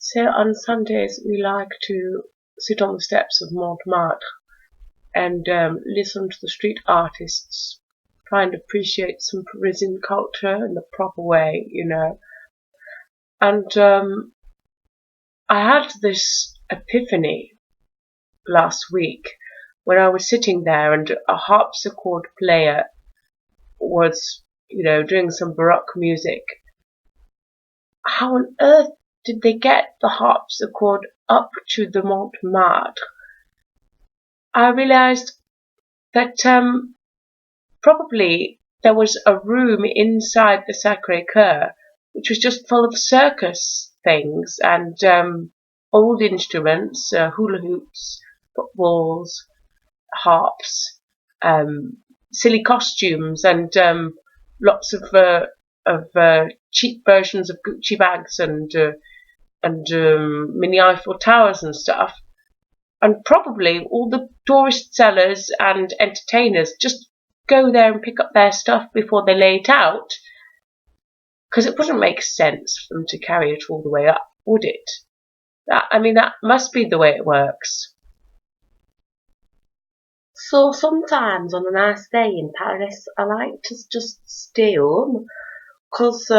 So on Sundays we like to sit on the steps of Montmartre and listen to the street artists, try and appreciate some Parisian culture in the proper way, you know. And I had this epiphany last week when I was sitting there and a harpsichord player was, doing some Baroque music. How on earth did they get the harpsichord up to the Montmartre? I realized that probably there was a room inside the Sacré-Cœur which was just full of circus things and old instruments, hula hoops, footballs, harps, silly costumes, and lots of cheap versions of Gucci bags and mini Eiffel Towers and stuff. And probably all the tourist sellers and entertainers just go there and pick up their stuff before they lay it out, because it wouldn't make sense for them to carry it all the way up, would it? That must be the way it works. So sometimes on a nice day in Paris, I like to just stay home, because,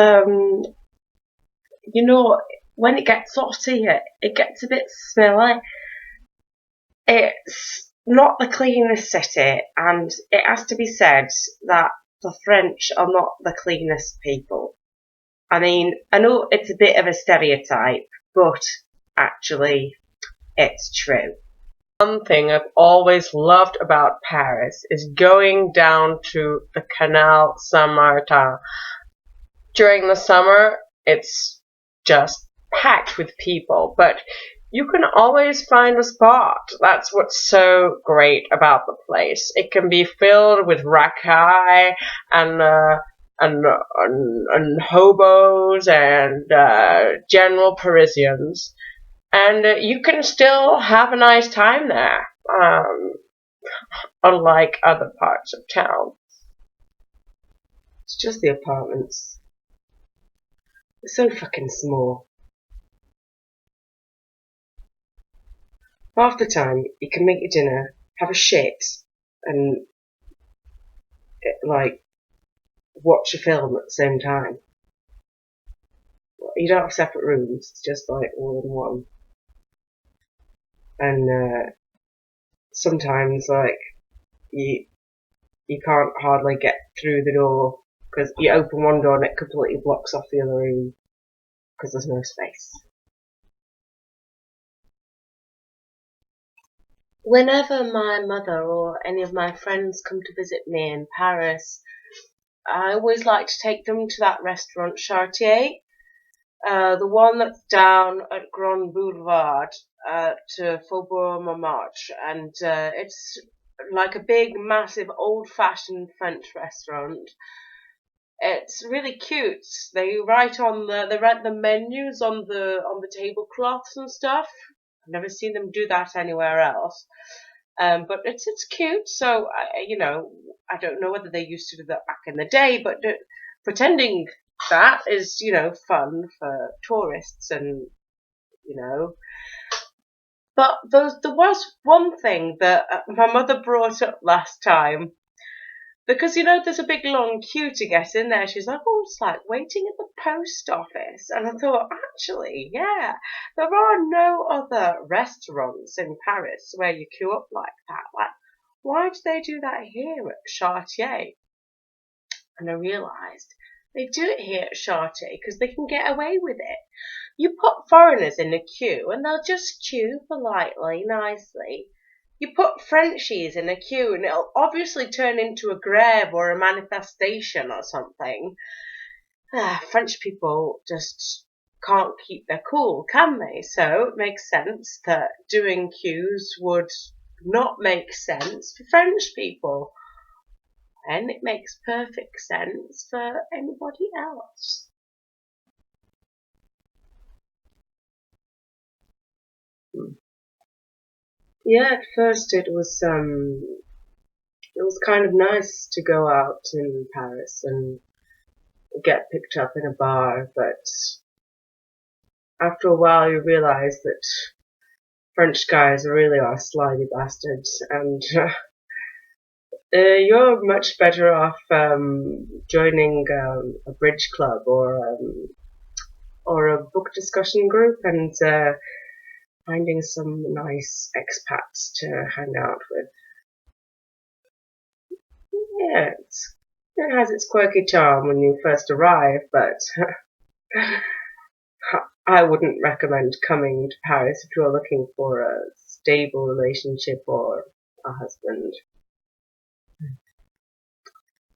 when it gets hot here, it gets a bit smelly. It's not the cleanest city, and it has to be said that the French are not the cleanest people. I know it's a bit of a stereotype, but actually, it's true. One thing I've always loved about Paris is going down to the Canal Saint-Martin. During the summer, it's just packed with people, but you can always find a spot. That's what's so great about the place. It can be filled with racailles and hobos and general Parisians, and you can still have a nice time there, unlike other parts of town. It's just the apartments. They're so fucking small. Half the time, you can make your dinner, have a shit, and watch a film at the same time. You don't have separate rooms; it's just like all in one. And sometimes, you can't hardly get through the door because you open one door and it completely blocks off the other room because there's no space. Whenever my mother or any of my friends come to visit me in Paris, I always like to take them to that restaurant Chartier, the one that's down at Grand Boulevard to Faubourg Montmartre, and it's like a big, massive, old-fashioned French restaurant. It's really cute. They write the menus on the tablecloths and stuff. I've never seen them do that anywhere else. But it's cute. So I don't know whether they used to do that back in the day, but pretending that is fun for tourists and you know. But there was one thing that my mother brought up last time. Because there's a big long queue to get in there. She's like, oh, it's like waiting at the post office. And I thought, actually, yeah, there are no other restaurants in Paris where you queue up like that. Like, why do they do that here at Chartier? And I realised they do it here at Chartier because they can get away with it. You put foreigners in a queue and they'll just queue politely, nicely. You put Frenchies in a queue and it'll obviously turn into a greve or a manifestation or something. French people just can't keep their cool, can they? So it makes sense that doing queues would not make sense for French people. And it makes perfect sense for anybody else. Yeah, at first it was kind of nice to go out in Paris and get picked up in a bar, but after a while you realise that French guys really are slimy bastards, and you're much better off joining a bridge club or a book discussion group and finding some nice expats to hang out with. Yeah, it has its quirky charm when you first arrive, but I wouldn't recommend coming to Paris if you're looking for a stable relationship or a husband.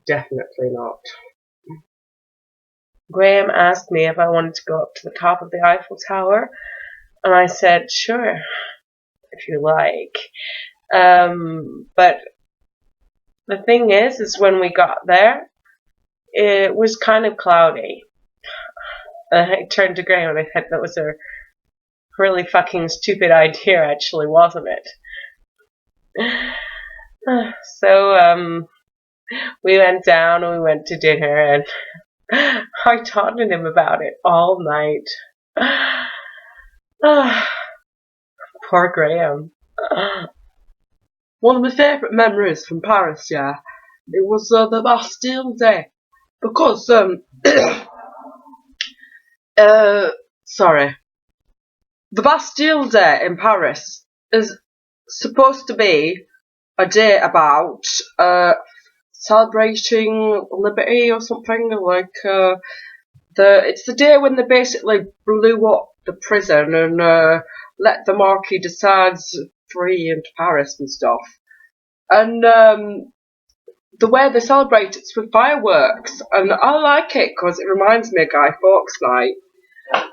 Definitely not. Graham asked me if I wanted to go up to the top of the Eiffel Tower, and I said, sure, if you like. But the thing is when we got there, it was kind of cloudy. I turned to Graham and I said, that was a really fucking stupid idea, actually, wasn't it? So, we went down and we went to dinner, and I talked to him about it all night. Poor Graham. One of my favourite memories from Paris, yeah, it was the Bastille Day. Because, sorry. The Bastille Day in Paris is supposed to be a day about celebrating liberty or something, like it's the day when they basically blew up the prison and let the Marquis de Sade free into Paris and stuff. And the way they celebrate it's with fireworks, and I like it because it reminds me of Guy Fawkes Night.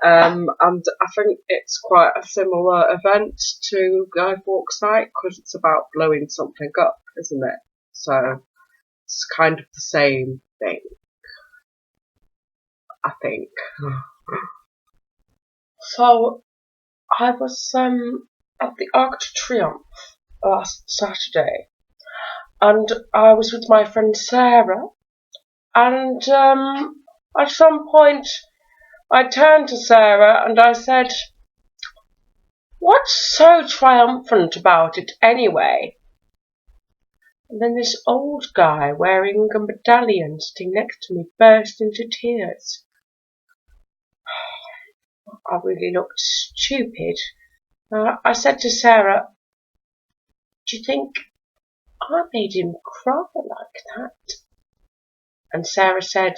And I think it's quite a similar event to Guy Fawkes Night because it's about blowing something up, isn't it? So it's kind of the same thing, I think. So I was at the Arc de Triomphe last Saturday, and I was with my friend Sarah, and at some point I turned to Sarah and I said, what's so triumphant about it anyway? And then this old guy wearing a medallion sitting next to me burst into tears. I really looked stupid. I said to Sarah, do you think I made him cry like that? And Sarah said,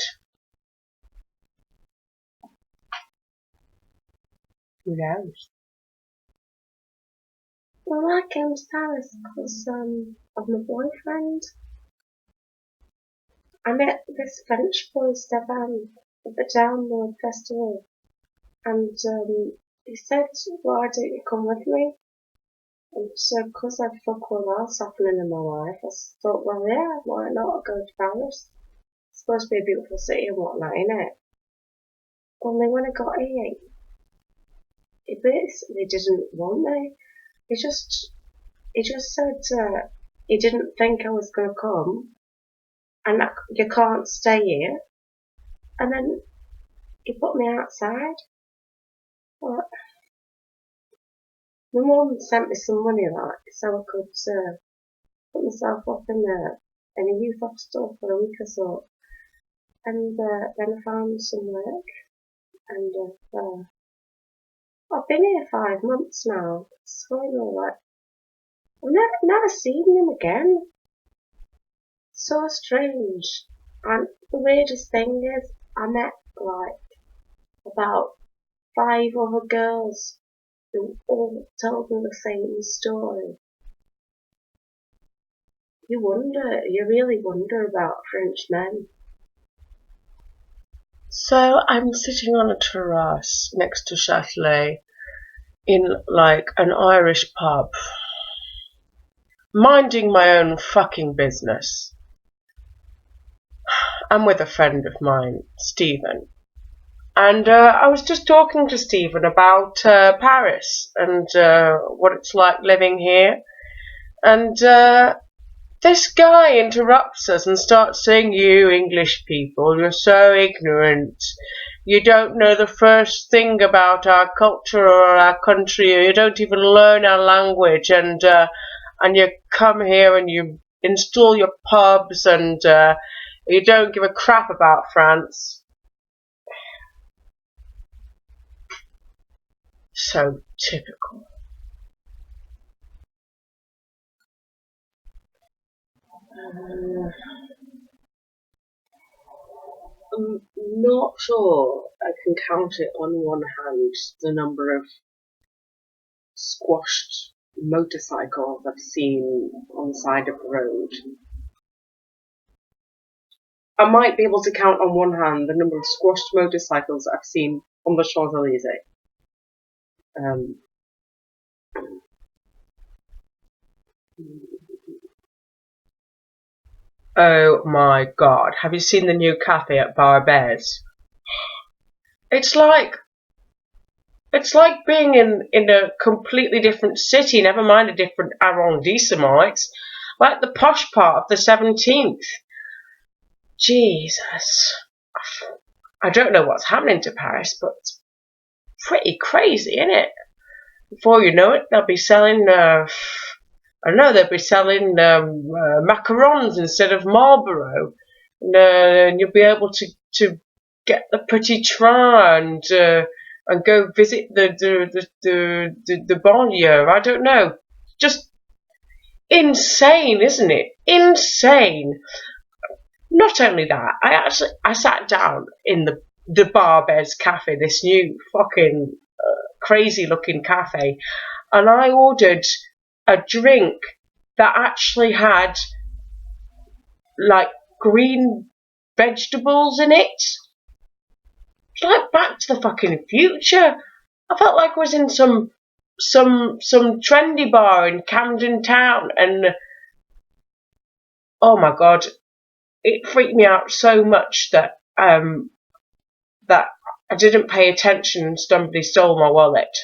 who knows? Well, I came to Paris because of my boyfriend. I met this French boy, Stefan, at the Download Festival, and he said, why don't you come with me? And so, because I'd fuck all else happening in my life, I thought, well, yeah, why not go to Paris? It's supposed to be a beautiful city and whatnot, innit? Only when I got here, he basically didn't want me. He just said he didn't think I was going to come, and you can't stay here. And then he put me outside. But my mum sent me some money, like, so I could put myself up in a youth hostel for a week or so. And then I found some work, and I've been here 5 months now. It's going all right. I've never seen him again. So strange. And the weirdest thing is, I met like about 5 other girls who all told me the same story. You really wonder about French men. So I'm sitting on a terrace next to Châtelet in like an Irish pub, minding my own fucking business. I'm with a friend of mine, Stephen. And I was just talking to Stephen about Paris and what it's like living here. And this guy interrupts us and starts saying, you English people, you're so ignorant. you don't know the first thing about our culture or our country, or you don't even learn our language, and you come here and you install your pubs, and you don't give a crap about France. So typical. I'm not sure I can count it on one hand, the number of squashed motorcycles I've seen on the side of the road. I might be able to count on one hand the number of squashed motorcycles I've seen on the Champs-Elysees. Um, oh my god, have you seen the new cafe at Barbès? It's like it's like being in a completely different city, never mind a different arrondissement. It's like the posh part of the 17th. Jesus. I don't know what's happening to Paris, but it's pretty crazy, isn't it? Before you know it, they'll be selling, I don't know, they'll be selling macarons instead of Marlboro. And you'll be able to get the petit train and go visit the banlieue. I don't know. Just insane, isn't it? Insane. Not only that, I sat down in the Barbès cafe, this new fucking crazy looking cafe, and I ordered a drink that actually had like green vegetables in it. It's like Back to the fucking Future. I felt like I was in some trendy bar in Camden Town, and oh my god, it freaked me out so much that that I didn't pay attention and somebody stole my wallet.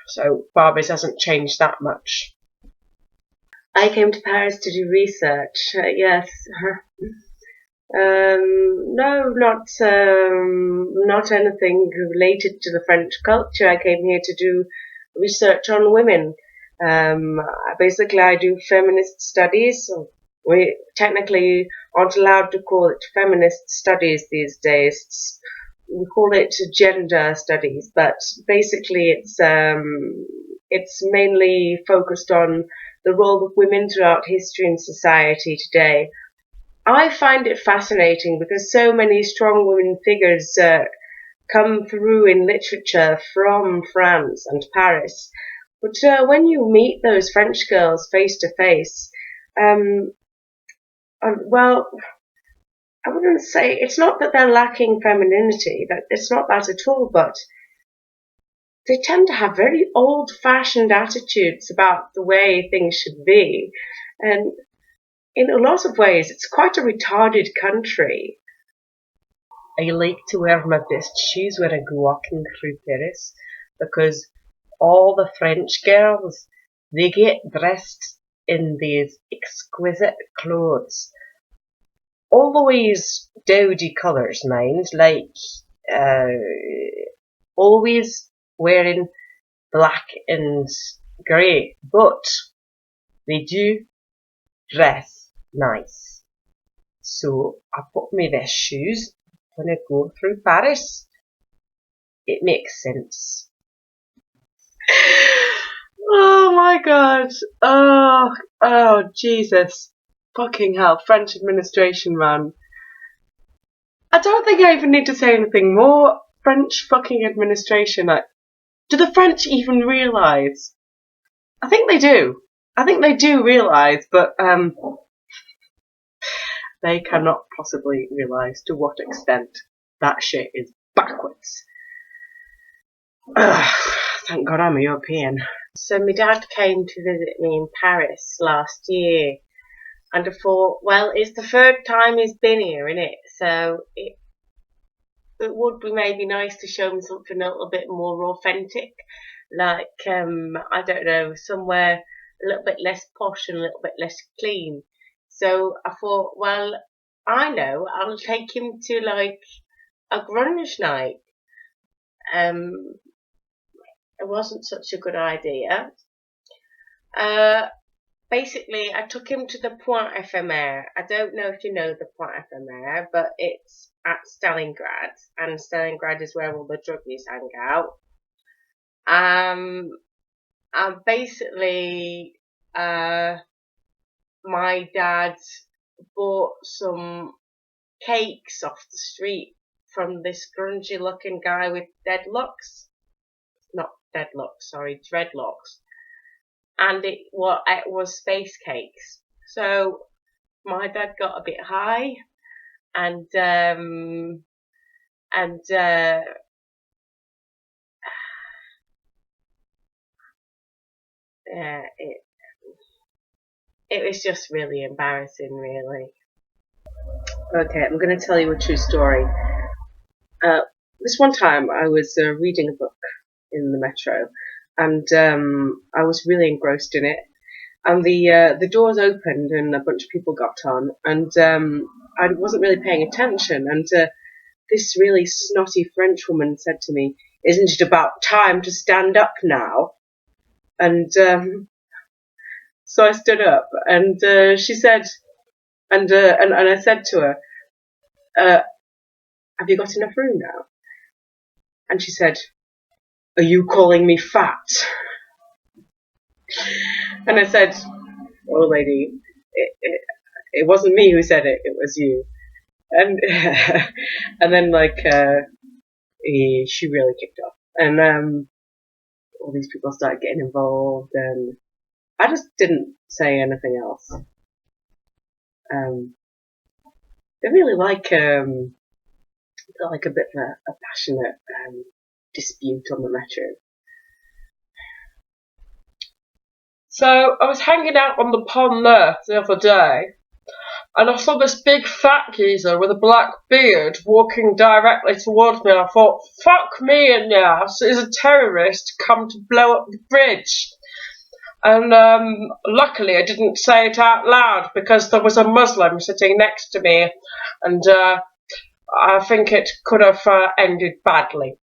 So Barbie's hasn't changed that much. I came to Paris to do research. Yes. No, not anything related to the French culture. I came here to do research on women. Basically, I do feminist studies. We technically aren't allowed to call it feminist studies these days. We call it gender studies, but basically it's mainly focused on the role of women throughout history and society today. I find it fascinating because so many strong women figures come through in literature from France and Paris. But when you meet those French girls face to face, well, I wouldn't say it's not that they're lacking femininity. That it's not that at all. But they tend to have very old-fashioned attitudes about the way things should be, and in a lot of ways, it's quite a retarded country. I like to wear my best shoes when I go walking through Paris because all the French girls, they get dressed in these exquisite clothes. Always dowdy colours, mind, like always wearing black and grey, but they do dress nice. So I put my best shoes when I go through Paris. It makes sense. Oh my god. Oh Jesus. Fucking hell. French administration, man. I don't think I even need to say anything more. French fucking administration. Like, do the French even realise? I think they do. I think they do realise, but they cannot possibly realise to what extent that shit is backwards. Ugh, thank God I'm a European. So my dad came to visit me in Paris last year, and I thought, well, it's the third time he's been here, innit? So it would be maybe nice to show him something a little bit more authentic, like I don't know, somewhere a little bit less posh and a little bit less clean. So I thought, well, I know, I'll take him to like a grunge night. Um, it wasn't such a good idea. Uh, Basically, I took him to the Point Ephemer. I don't know if you know the Point Ephemer, but it's at Stalingrad, and Stalingrad is where all the druggies hang out. And basically, my dad bought some cakes off the street from this grungy looking guy with deadlocks. Not deadlocks, sorry, dreadlocks. And it was space cakes. So my dad got a bit high, and and yeah, it was just really embarrassing, really. Okay, I'm going to tell you a true story. This one time I was reading a book in the metro, and I was really engrossed in it. And the doors opened, and a bunch of people got on, and I wasn't really paying attention. And this really snotty French woman said to me, "Isn't it about time to stand up now?" And so I stood up, and she said, and I said to her, "Have you got enough room now?" And she said, "Are you calling me fat?" And I said, "Oh, lady, it wasn't me who said it. It was you." And and then she really kicked off, and all these people started getting involved, and I just didn't say anything else. They really like a bit of a passionate dispute on the metro. So I was hanging out on the pond there the other day, and I saw this big fat geezer with a black beard walking directly towards me. I thought, fuck me in the ass, is a terrorist come to blow up the bridge. And luckily I didn't say it out loud, because there was a Muslim sitting next to me, and I think it could have ended badly.